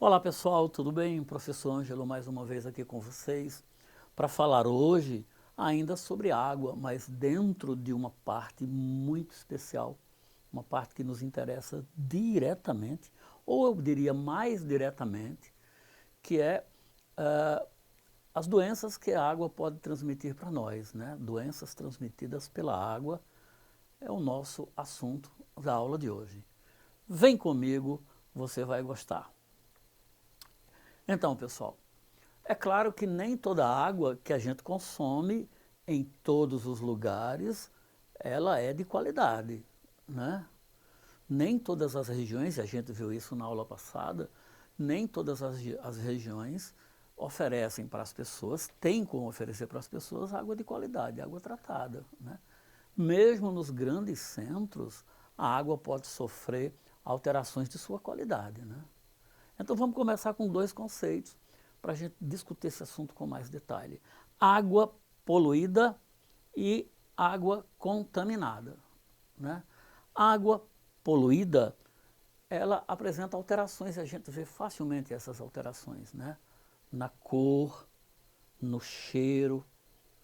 Olá pessoal, tudo bem? Professor Ângelo mais uma vez aqui com vocês para falar hoje ainda sobre água, mas dentro de uma parte muito especial, uma parte que nos interessa diretamente, ou eu diria mais diretamente, que é ah, as doenças que a água pode transmitir para nós, né? Doenças transmitidas pela água é o nosso assunto da aula de hoje. Vem comigo, você vai gostar. Então, pessoal, é claro que nem toda água que a gente consome em todos os lugares, ela é de qualidade, né? Nem todas as regiões, e a gente viu isso na aula passada, nem todas as regiões oferecem para as pessoas, têm como oferecer para as pessoas água de qualidade, água tratada, né? Mesmo nos grandes centros, a água pode sofrer alterações de sua qualidade, né? Então vamos começar com dois conceitos para a gente discutir esse assunto com mais detalhe. Água poluída e água contaminada, né? Água poluída, ela apresenta alterações, e a gente vê facilmente essas alterações, né? Na cor, no cheiro,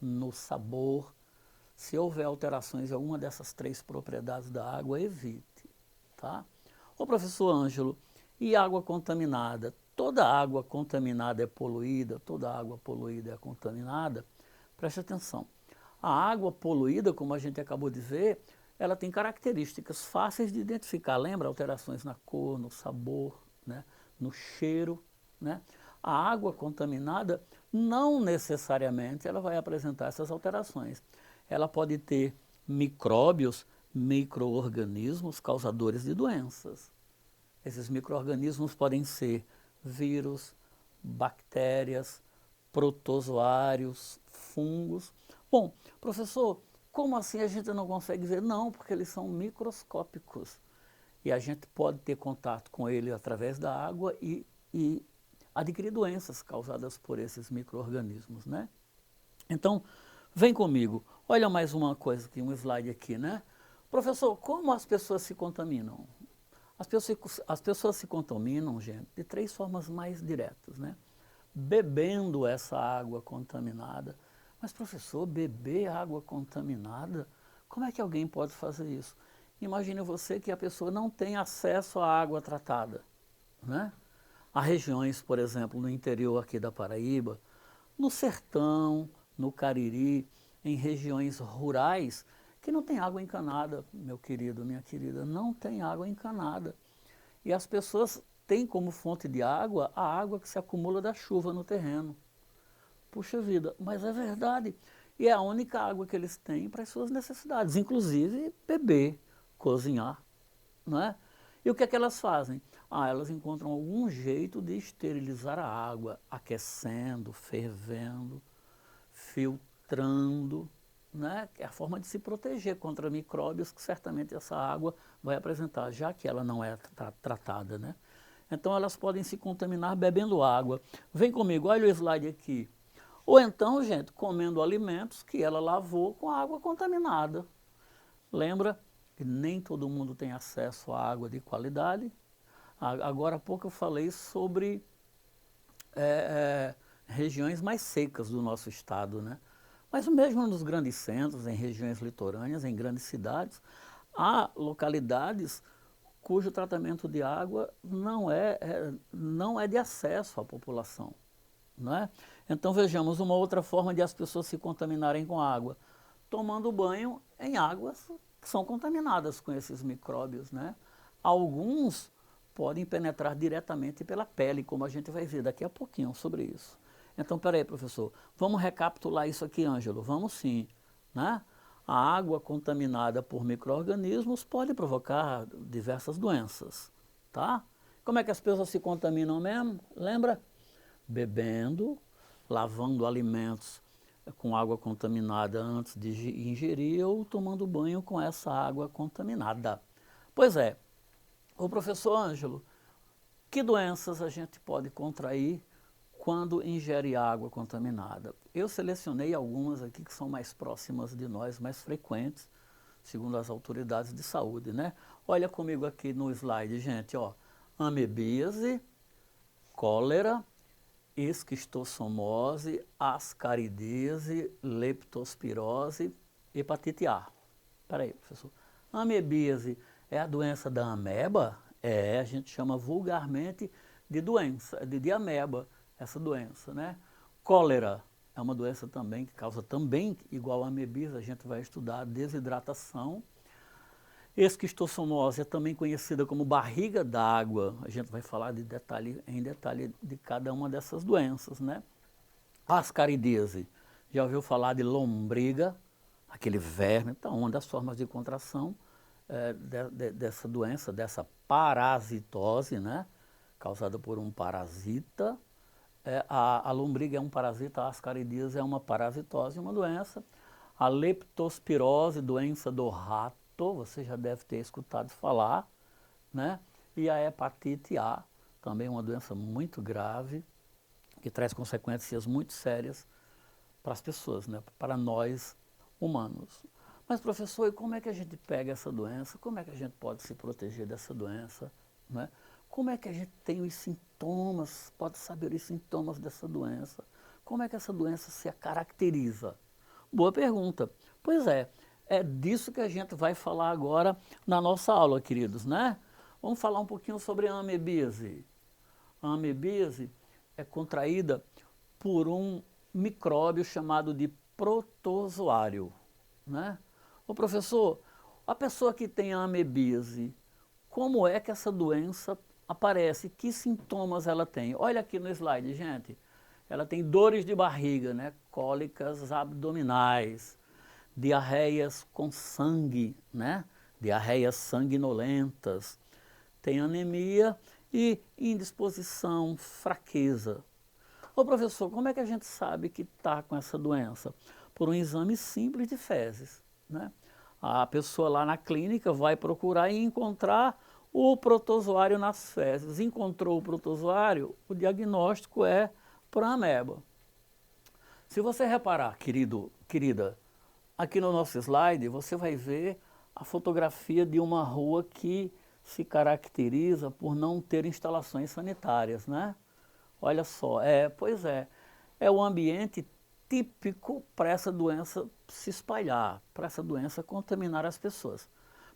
no sabor. Se houver alterações em alguma dessas três propriedades da água, evite, tá? Ô professor Ângelo, e água contaminada? Toda água contaminada é poluída? Toda água poluída é contaminada? Preste atenção. A água poluída, como a gente acabou de ver, ela tem características fáceis de identificar. Lembra? Alterações na cor, no sabor, né? No cheiro, né? A água contaminada não necessariamente ela vai apresentar essas alterações. Ela pode ter micróbios, micro-organismos causadores de doenças. Esses micro-organismos podem ser vírus, bactérias, protozoários, fungos. Bom, professor, como assim a gente não consegue ver? Não, porque eles são microscópicos. E a gente pode ter contato com ele através da água e adquirir doenças causadas por esses micro-organismos, né? Então, vem comigo. Olha mais uma coisa aqui, um slide aqui, né? Professor, como as pessoas se contaminam? As pessoas se contaminam, gente, de três formas mais diretas, né? Bebendo essa água contaminada. Mas, professor, beber água contaminada? Como é que alguém pode fazer isso? Imagine você que a pessoa não tem acesso à água tratada, né? Há regiões, por exemplo, no interior aqui da Paraíba, no sertão, no Cariri, em regiões rurais, que não tem água encanada, meu querido, minha querida, não tem água encanada. E as pessoas têm como fonte de água a água que se acumula da chuva no terreno. Puxa vida, mas é verdade. E é a única água que eles têm para as suas necessidades, inclusive beber, cozinhar, não é? E o que é que elas fazem? Ah, elas encontram algum jeito de esterilizar a água, aquecendo, fervendo, filtrando, né? Que é a forma de se proteger contra micróbios que certamente essa água vai apresentar, já que ela não é tratada, né? Então elas podem se contaminar bebendo água. Vem comigo, olha o slide aqui. Ou então, gente, comendo alimentos que ela lavou com água contaminada. Lembra que nem todo mundo tem acesso à água de qualidade. Agora há pouco eu falei sobre regiões mais secas do nosso estado, né? Mas mesmo nos grandes centros, em regiões litorâneas, em grandes cidades, há localidades cujo tratamento de água não é de acesso à população, não é? Então vejamos uma outra forma de as pessoas se contaminarem com água, tomando banho em águas que são contaminadas com esses micróbios, né? Alguns podem penetrar diretamente pela pele, como a gente vai ver daqui a pouquinho sobre isso. Então, peraí, professor, vamos recapitular isso aqui, Ângelo? Vamos sim, né? A água contaminada por micro-organismos pode provocar diversas doenças, tá? Como é que as pessoas se contaminam mesmo? Lembra? Bebendo, lavando alimentos com água contaminada antes de ingerir ou tomando banho com essa água contaminada. Pois é, o professor Ângelo, que doenças a gente pode contrair quando ingere água contaminada? Eu selecionei algumas aqui que são mais próximas de nós, mais frequentes, segundo as autoridades de saúde, né? Olha comigo aqui no slide, gente, ó. Amebíase, cólera, esquistossomose, ascaridese, leptospirose, hepatite A. Espera aí, professor. Amebíase é a doença da ameba? É, a gente chama vulgarmente de doença, de ameba, essa doença, né? Cólera é uma doença também que causa também, igual a amebíase, a gente vai estudar desidratação. Esquistossomose é também conhecida como barriga d'água. A gente vai falar em detalhe de cada uma dessas doenças, né? Ascaridese, já ouviu falar de lombriga, aquele verme, então, uma das formas de contração dessa doença, dessa parasitose, né? Causada por um parasita. A lombriga é um parasita, a ascaridese é uma parasitose, uma doença. A leptospirose, doença do rato, você já deve ter escutado falar, né? E a hepatite A, também uma doença muito grave, que traz consequências muito sérias para as pessoas, né? Para nós humanos. Mas, professor, e como é que a gente pega essa doença? Como é que a gente pode se proteger dessa doença? Né? Como é que a gente tem os sintomas, pode saber os sintomas dessa doença? Como é que essa doença se caracteriza? Boa pergunta. Pois é disso que a gente vai falar agora na nossa aula, queridos, né? Vamos falar um pouquinho sobre a amebíase. A amebíase é contraída por um micróbio chamado de protozoário, né? Ô professor, a pessoa que tem a amebíase, como é que essa doença aparece? Que sintomas ela tem? Olha aqui no slide, gente. Ela tem dores de barriga, né? Cólicas abdominais, diarreias com sangue, né? Diarreias sanguinolentas, tem anemia e indisposição, fraqueza. Ô professor, como é que a gente sabe que está com essa doença? Por um exame simples de fezes, né? A pessoa lá na clínica vai procurar e encontrar o protozoário nas fezes. Encontrou o protozoário, o diagnóstico é para ameba. Se você reparar, querida, aqui no nosso slide você vai ver a fotografia de uma rua que se caracteriza por não ter instalações sanitárias, né? Olha só, é o ambiente típico para essa doença se espalhar, para essa doença contaminar as pessoas.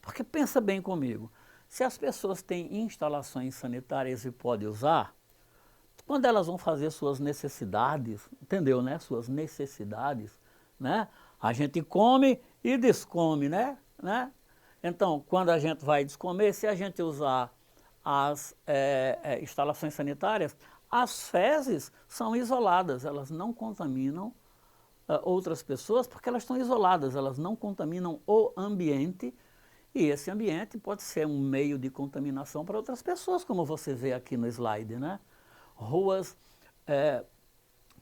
Porque pensa bem comigo, se as pessoas têm instalações sanitárias e podem usar, quando elas vão fazer suas necessidades, entendeu, né? Suas necessidades, né? A gente come e descome, né? Então, quando a gente vai descomer, se a gente usar as instalações sanitárias, as fezes são isoladas, elas não contaminam outras pessoas porque elas estão isoladas, elas não contaminam o ambiente e esse ambiente pode ser um meio de contaminação para outras pessoas, como você vê aqui no slide, né? Ruas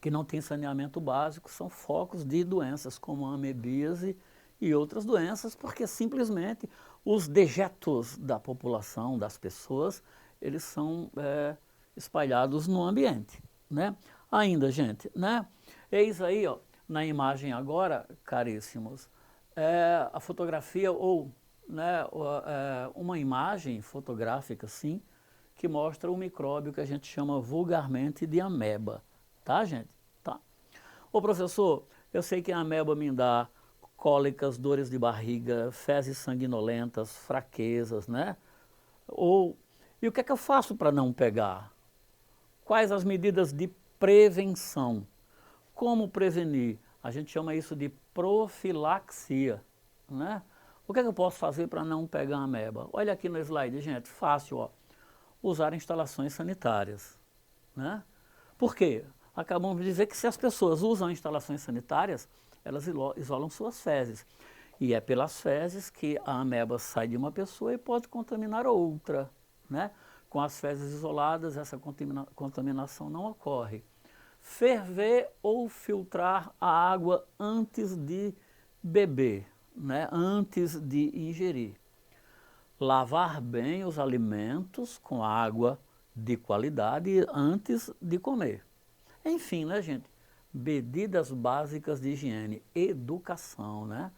que não têm saneamento básico são focos de doenças como a amebíase e outras doenças, porque simplesmente os dejetos da população, das pessoas, eles são espalhados no ambiente, né? Ainda, gente, né? Eis aí, ó, na imagem agora, caríssimos, a fotografia ou né, uma imagem fotográfica, sim, que mostra o micróbio que a gente chama vulgarmente de ameba, tá, gente? Tá. Ô, professor, eu sei que a ameba me dá cólicas, dores de barriga, fezes sanguinolentas, fraquezas, né? E o que é que eu faço para não pegar? Quais as medidas de prevenção? Como prevenir? A gente chama isso de profilaxia, né? O que é que eu posso fazer para não pegar a ameba? Olha aqui no slide, gente, fácil, ó. Usar instalações sanitárias, né? Por quê? Acabamos de dizer que se as pessoas usam instalações sanitárias, elas isolam suas fezes. E é pelas fezes que a ameba sai de uma pessoa e pode contaminar outra, né? Com as fezes isoladas, essa contaminação não ocorre. Ferver ou filtrar a água antes de beber, né? Antes de ingerir. Lavar bem os alimentos com água de qualidade antes de comer. Enfim, né, gente? Medidas básicas de higiene, educação, né?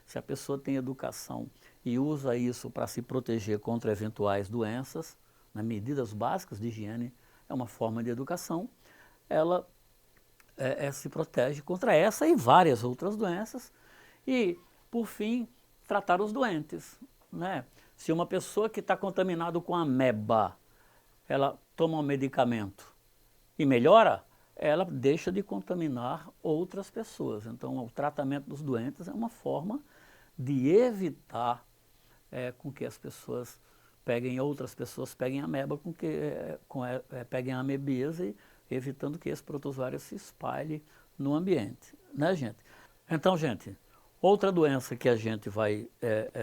Se a pessoa tem educação e usa isso para se proteger contra eventuais doenças, né, medidas básicas de higiene é uma forma de educação, ela se protege contra essa e várias outras doenças. E, por fim, tratar os doentes, né? Se uma pessoa que está contaminada com ameba, ela toma um medicamento e melhora, ela deixa de contaminar outras pessoas. Então, o tratamento dos doentes é uma forma de evitar com que as pessoas outras pessoas peguem ameba, peguem a amebíase, evitando que esse protozoário se espalhe no ambiente, né, gente? Então, gente, outra doença que a gente vai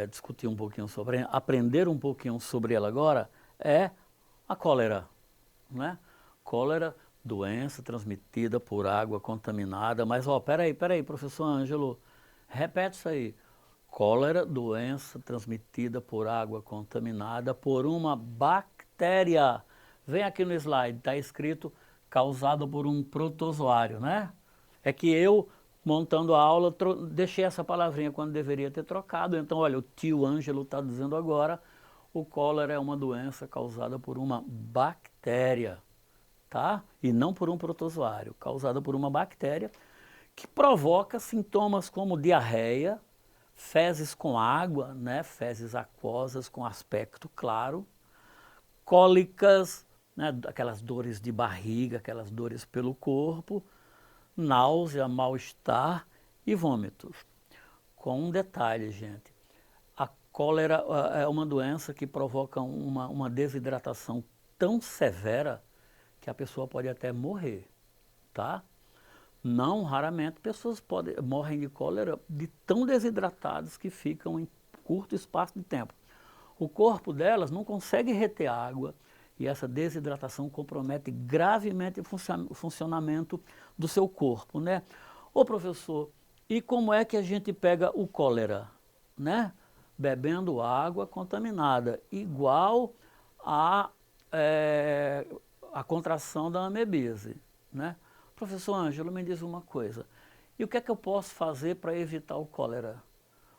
discutir um pouquinho sobre, aprender um pouquinho sobre ela agora, é a cólera, né? Cólera, doença transmitida por água contaminada, mas, ó, peraí, professor Ângelo, repete isso aí. Cólera, doença transmitida por água contaminada por uma bactéria. Vem aqui no slide, está escrito causada por um protozoário, né? É que eu, montando a aula, deixei essa palavrinha quando deveria ter trocado. Então, olha, o tio Ângelo está dizendo agora, o cólera é uma doença causada por uma bactéria, tá? E não por um protozoário, causada por uma bactéria que provoca sintomas como diarreia, fezes com água, né? Fezes aquosas com aspecto claro, cólicas, né? Aquelas dores de barriga, aquelas dores pelo corpo, náusea, mal-estar e vômitos. Com um detalhe, gente, a cólera é uma doença que provoca uma desidratação tão severa que a pessoa pode até morrer, tá? Não raramente pessoas morrem de cólera de tão desidratadas que ficam em curto espaço de tempo. O corpo delas não consegue reter água e essa desidratação compromete gravemente o funcionamento do seu corpo, né? Ô professor, e como é que a gente pega o cólera, né? Bebendo água contaminada, igual a contração da amebíase, né? Professor Ângelo, me diz uma coisa, e o que é que eu posso fazer para evitar o cólera?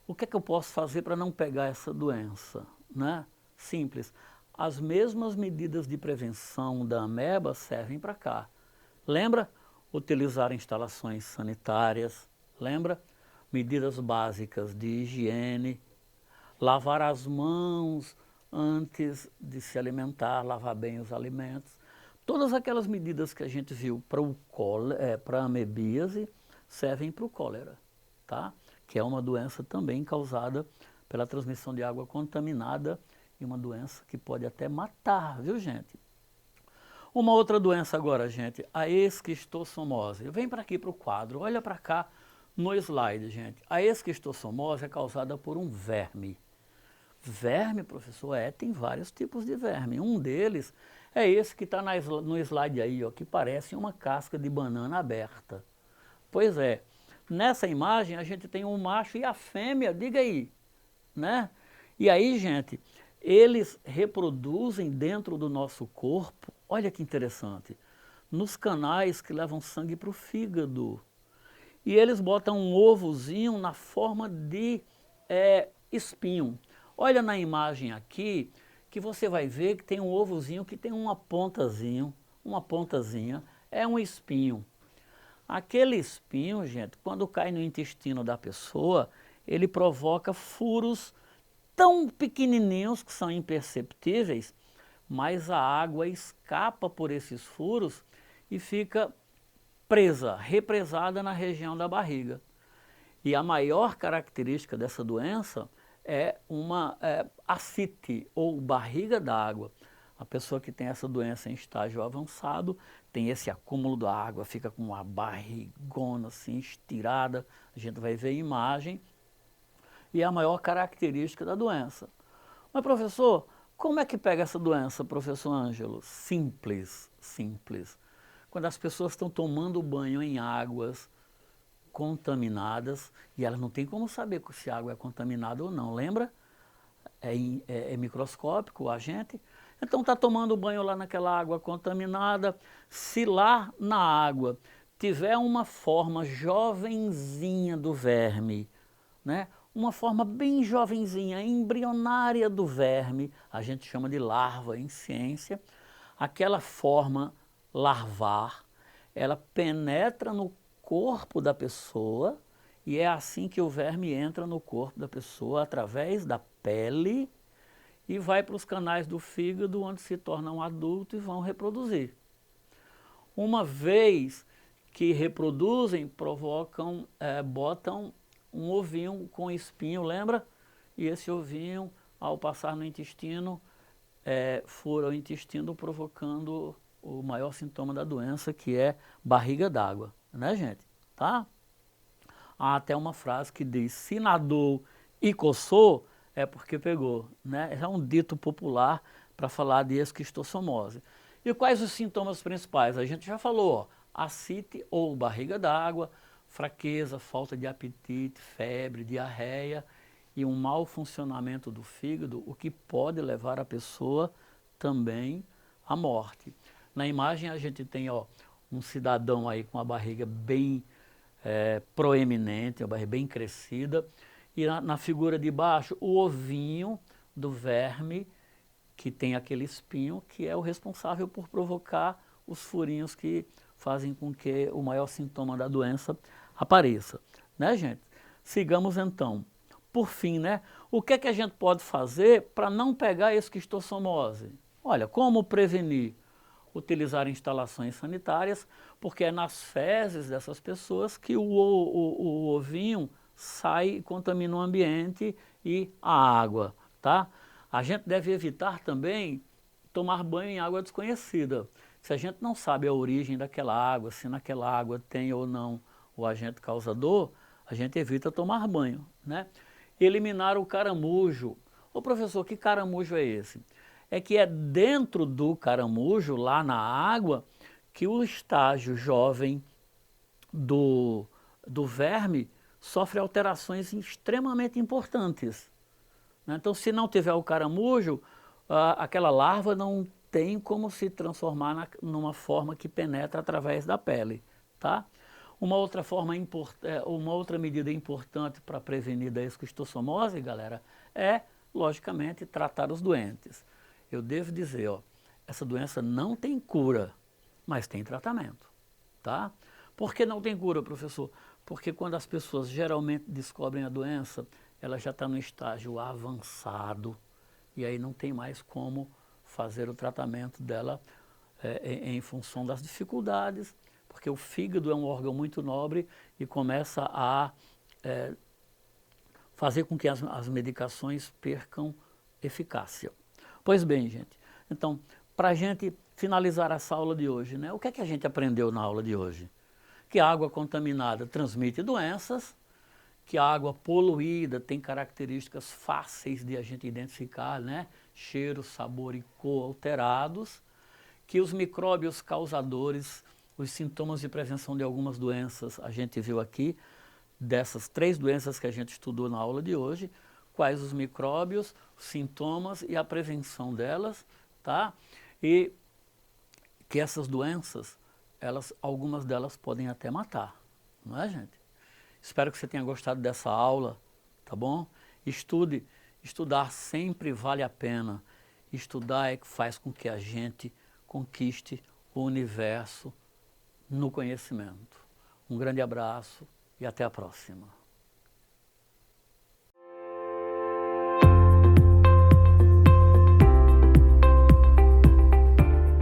O que é que eu posso fazer para não pegar essa doença, né? Simples. As mesmas medidas de prevenção da ameba servem para cá. Lembra? Utilizar instalações sanitárias, lembra? Medidas básicas de higiene, lavar as mãos antes de se alimentar, lavar bem os alimentos. Todas aquelas medidas que a gente viu para a amebíase servem para o cólera, tá? Que é uma doença também causada pela transmissão de água contaminada e uma doença que pode até matar, viu, gente? Uma outra doença agora, gente, a esquistossomose. Vem para aqui para o quadro, olha para cá no slide, gente. A esquistossomose é causada por um verme. Verme, professor, tem vários tipos de verme. Um deles é esse que está no slide aí, ó, que parece uma casca de banana aberta. Pois é, nessa imagem a gente tem um macho e a fêmea, diga aí, né? E aí, gente, eles reproduzem dentro do nosso corpo, olha que interessante, nos canais que levam sangue para o fígado. E eles botam um ovozinho na forma de espinho. Olha na imagem aqui, que você vai ver que tem um ovozinho que tem uma pontazinha, é um espinho. Aquele espinho, gente, quando cai no intestino da pessoa, ele provoca furos tão pequenininhos que são imperceptíveis, mas a água escapa por esses furos e fica presa, represada na região da barriga. E a maior característica dessa doença é uma ascite, ou barriga d'água. A pessoa que tem essa doença em estágio avançado tem esse acúmulo da água, fica com uma barrigona assim estirada, a gente vai ver a imagem, e é a maior característica da doença. Mas professor, como é que pega essa doença, professor Ângelo? Simples, simples. Quando as pessoas estão tomando banho em águas contaminadas, e elas não têm como saber se a água é contaminada ou não, lembra? É microscópico o agente. Então está tomando banho lá naquela água contaminada, se lá na água tiver uma forma jovenzinha do verme, né? Uma forma bem jovenzinha, embrionária do verme, a gente chama de larva em ciência, aquela forma larvar, ela penetra no corpo da pessoa e é assim que o verme entra no corpo da pessoa através da pele e vai para os canais do fígado, onde se torna um adulto e vão reproduzir. Uma vez que reproduzem, provocam, botam um ovinho com espinho, lembra? E esse ovinho, ao passar no intestino, fura o intestino, provocando o maior sintoma da doença, que é barriga d'água, né, gente? Tá? Há até uma frase que diz: se nadou e coçou, é porque pegou, né? É um dito popular para falar de esquistossomose. E quais os sintomas principais? A gente já falou, ó, ascite ou barriga d'água, fraqueza, falta de apetite, febre, diarreia e um mau funcionamento do fígado, o que pode levar a pessoa também à morte. Na imagem a gente tem, ó, um cidadão aí com a barriga bem proeminente, a barriga bem crescida, e na figura de baixo o ovinho do verme que tem aquele espinho que é o responsável por provocar os furinhos que fazem com que o maior sintoma da doença apareça, né, gente? Sigamos então. Por fim, né, o que é que a gente pode fazer para não pegar esquistossomose? Olha, como prevenir? Utilizar instalações sanitárias, porque é nas fezes dessas pessoas que o ovinho sai e contamina o ambiente e a água, tá? A gente deve evitar também tomar banho em água desconhecida. Se a gente não sabe a origem daquela água, se naquela água tem ou não o agente causador, a gente evita tomar banho, né? Eliminar o caramujo. Ô professor, que caramujo é esse? É que é dentro do caramujo, lá na água, que o estágio jovem do verme sofre alterações extremamente importantes. Então, se não tiver o caramujo, aquela larva não tem como se transformar numa forma que penetra através da pele, tá? Uma outra medida importante para prevenir da esquistossomose, galera, é, logicamente, tratar os doentes. Eu devo dizer, ó, essa doença não tem cura, mas tem tratamento, tá? Por que não tem cura, professor? Porque quando as pessoas geralmente descobrem a doença, ela já está no estágio avançado e aí não tem mais como fazer o tratamento dela em função das dificuldades, porque o fígado é um órgão muito nobre e começa a fazer com que as medicações percam eficácia. Pois bem, gente, então, para a gente finalizar essa aula de hoje, né, o que é que a gente aprendeu na aula de hoje? Que a água contaminada transmite doenças, que a água poluída tem características fáceis de a gente identificar, né? Cheiro, sabor e cor alterados, que os micróbios causadores, os sintomas de prevenção de algumas doenças, a gente viu aqui, dessas 3 doenças que a gente estudou na aula de hoje, quais os micróbios, os sintomas e a prevenção delas, tá? E que essas doenças, algumas delas podem até matar, não é, gente? Espero que você tenha gostado dessa aula, tá bom? Estude, estudar sempre vale a pena. Estudar é que faz com que a gente conquiste o universo no conhecimento. Um grande abraço e até a próxima.